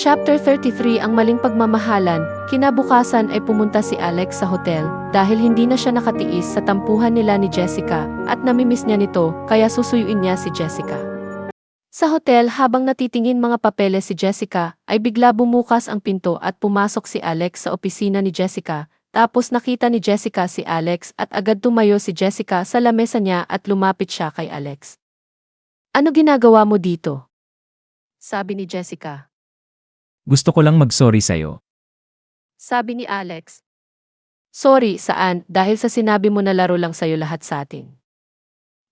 Chapter 33 Ang maling pagmamahalan. Kinabukasan ay pumunta si Alex sa hotel dahil hindi na siya nakatiis sa tampuhan nila ni Jessica at namimiss niya nito kaya susuyuin niya si Jessica. Sa hotel habang natitingin mga papeles si Jessica ay bigla bumukas ang pinto at pumasok si Alex sa opisina ni Jessica. Tapos nakita ni Jessica si Alex at agad tumayo si Jessica sa lamesa niya at lumapit siya kay Alex. "Ano ginagawa mo dito?" sabi ni Jessica. Gusto ko lang mag-sorry sa'yo. Sabi ni Alex. "Sorry, saan? Dahil sa sinabi mo na laro lang sa'yo lahat sa atin."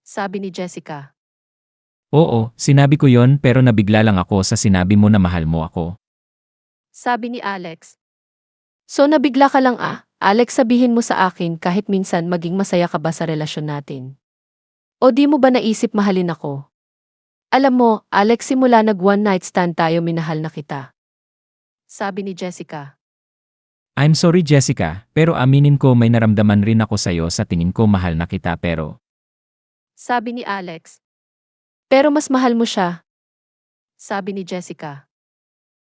Sabi ni Jessica. Oo, sinabi ko yon pero nabigla lang ako sa sinabi mo na mahal mo ako. Sabi ni Alex. "So nabigla ka lang Alex, sabihin mo sa akin kahit minsan maging masaya ka ba sa relasyon natin? O di mo ba naisip mahalin ako? Alam mo, Alex, simula nag one night stand tayo minahal na kita." Sabi ni Jessica. I'm sorry Jessica, pero aminin ko may naramdaman rin ako sa'yo sa tingin ko mahal na kita pero... Sabi ni Alex. "Pero mas mahal mo siya." Sabi ni Jessica.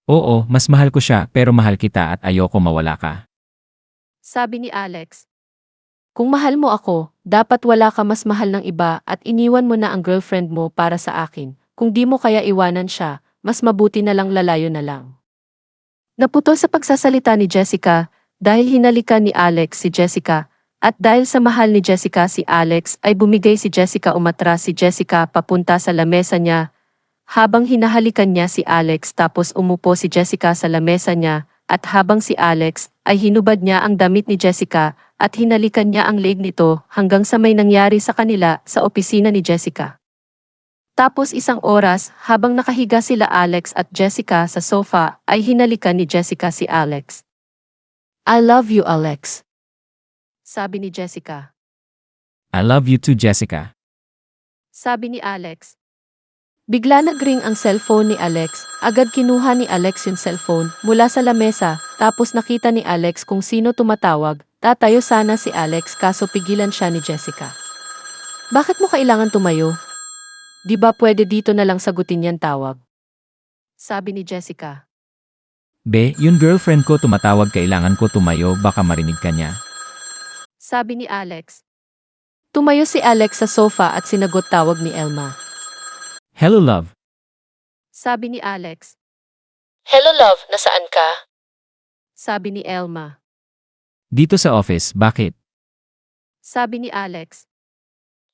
Oo, mas mahal ko siya pero mahal kita at ayoko mawala ka. Sabi ni Alex. "Kung mahal mo ako, dapat wala ka mas mahal ng iba at iniwan mo na ang girlfriend mo para sa akin. Kung di mo kaya iwanan siya, mas mabuti na lang lalayo na lang." Naputol sa pagsasalita ni Jessica dahil hinalikan ni Alex si Jessica at dahil sa mahal ni Jessica si Alex ay bumigay si Jessica umatras si Jessica papunta sa lamesa niya. Habang hinahalikan niya si Alex tapos umupo si Jessica sa lamesa niya at habang si Alex ay hinubad niya ang damit ni Jessica at hinalikan niya ang leg nito hanggang sa may nangyari sa kanila sa opisina ni Jessica. Tapos isang oras habang nakahiga sila Alex at Jessica sa sofa ay hinalikan ni Jessica si Alex. "I love you, Alex." Sabi ni Jessica. I love you too Jessica. Sabi ni Alex. Bigla nag-ring ang cellphone ni Alex. Agad kinuha ni Alex yung cellphone mula sa lamesa tapos nakita ni Alex kung sino tumatawag. Tatayo sana si Alex kaso pigilan siya ni Jessica. "Bakit mo kailangan tumayo? Di ba pwede dito na lang sagutin yan tawag?" Sabi ni Jessica. Be, yung girlfriend ko tumatawag kailangan ko tumayo baka marinig ka niya. Sabi ni Alex. Tumayo si Alex sa sofa at sinagot tawag ni Elma. Hello love. Sabi ni Alex. "Hello love, nasaan ka?" Sabi ni Elma. Dito sa office, bakit? Sabi ni Alex.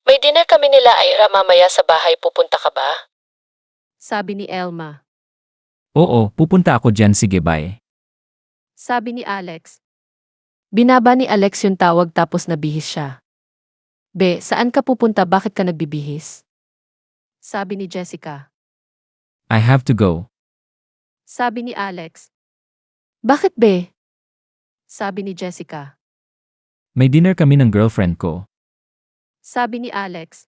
"May dinner kami nila Ira mamaya sa bahay, pupunta ka ba?" Sabi ni Elma. Oo, pupunta ako dyan sige bye. Sabi ni Alex. Binaba ni Alex yung tawag tapos nabihis siya. "Be, saan ka pupunta, bakit ka nagbibihis?" Sabi ni Jessica. I have to go. Sabi ni Alex. "Bakit be?" Sabi ni Jessica. May dinner kami ng girlfriend ko. Sabi ni Alex.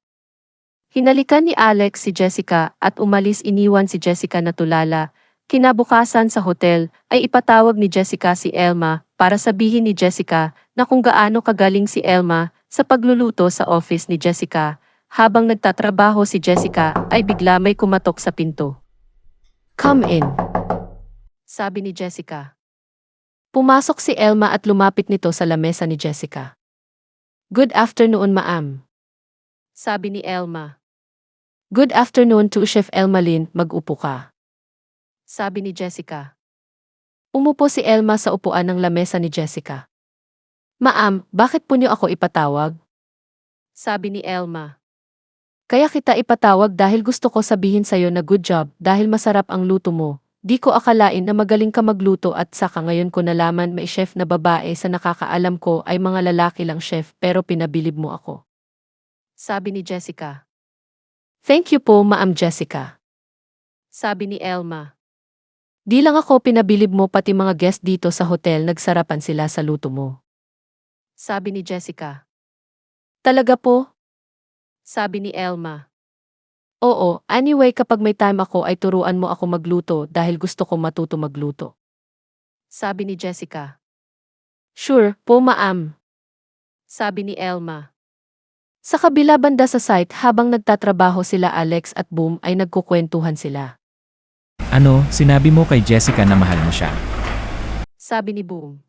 Hinalikan ni Alex si Jessica at umalis, iniwan si Jessica na tulala. Kinabukasan sa hotel ay ipatawag ni Jessica si Elma para sabihin ni Jessica na kung gaano kagaling si Elma sa pagluluto sa office ni Jessica. Habang nagtatrabaho si Jessica ay bigla may kumatok sa pinto. "Come in," sabi ni Jessica. Pumasok si Elma at lumapit nito sa lamesa ni Jessica. "Good afternoon, ma'am," sabi ni Elma. "Good afternoon to Chef Elma Lynn, mag-upo ka," sabi ni Jessica. Umupo si Elma sa upuan ng lamesa ni Jessica. "Ma'am, bakit po niyo ako ipatawag?" Sabi ni Elma. "Kaya kita ipatawag dahil gusto ko sabihin sa'yo na good job dahil masarap ang luto mo. Di ko akalain na magaling ka magluto at saka ngayon ko nalaman may chef na babae sa nakakaalam ko ay mga lalaki lang chef pero pinabilib mo ako." Sabi ni Jessica. "Thank you po, Ma'am Jessica." Sabi ni Elma. "Di lang ako pinabilib mo, pati mga guest dito sa hotel nagsarapan sila sa luto mo." Sabi ni Jessica. "Talaga po?" Sabi ni Elma. "Oo, anyway kapag may time ako ay turuan mo ako magluto dahil gusto ko matuto magluto." Sabi ni Jessica. "Sure po, ma'am." Sabi ni Elma. Sa kabila banda sa site habang nagtatrabaho sila Alex at Boom ay nagkukwentuhan sila. Ano, sinabi mo kay Jessica na mahal mo siya? Sabi ni Boom.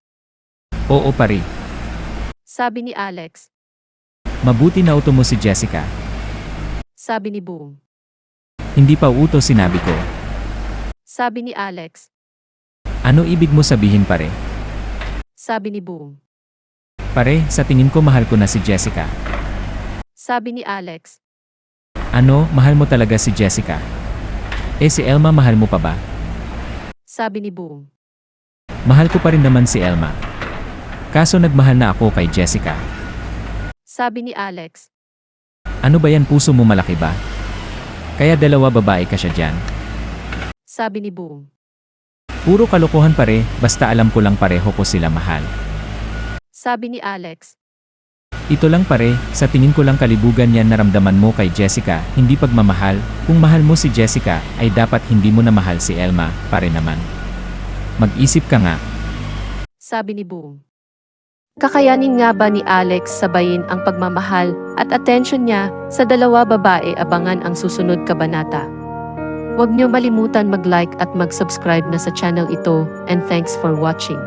Oo pare. Sabi ni Alex. Mabuti na uto mo si Jessica. Sabi ni Boom. Hindi pa uto sinabi ko. Sabi ni Alex. Ano ibig mo sabihin pare? Sabi ni Boom. Pare, sa tingin ko mahal ko na si Jessica. Sabi ni Alex. Ano, mahal mo talaga si Jessica? Eh si Elma mahal mo pa ba? Sabi ni Boom. Mahal ko pa rin naman si Elma. Kaso nagmahal na ako kay Jessica. Sabi ni Alex. Ano ba yan, puso mo malaki ba? Kaya dalawa babae ka siya dyan. Sabi ni Boom. Puro kalokohan pare, basta alam ko lang pareho ko sila mahal. Sabi ni Alex. Ito lang pare, sa tingin ko lang kalibugan yan naramdaman mo kay Jessica, hindi pagmamahal. Kung mahal mo si Jessica, ay dapat hindi mo na mahal si Elma, pare naman. Mag-isip ka nga. Sabi ni Boom. Kakayanin nga ba ni Alex sabayin ang pagmamahal at atensyon niya sa dalawa babae? Abangan ang susunod kabanata. Huwag niyo malimutan mag-like at mag-subscribe na sa channel ito, and thanks for watching.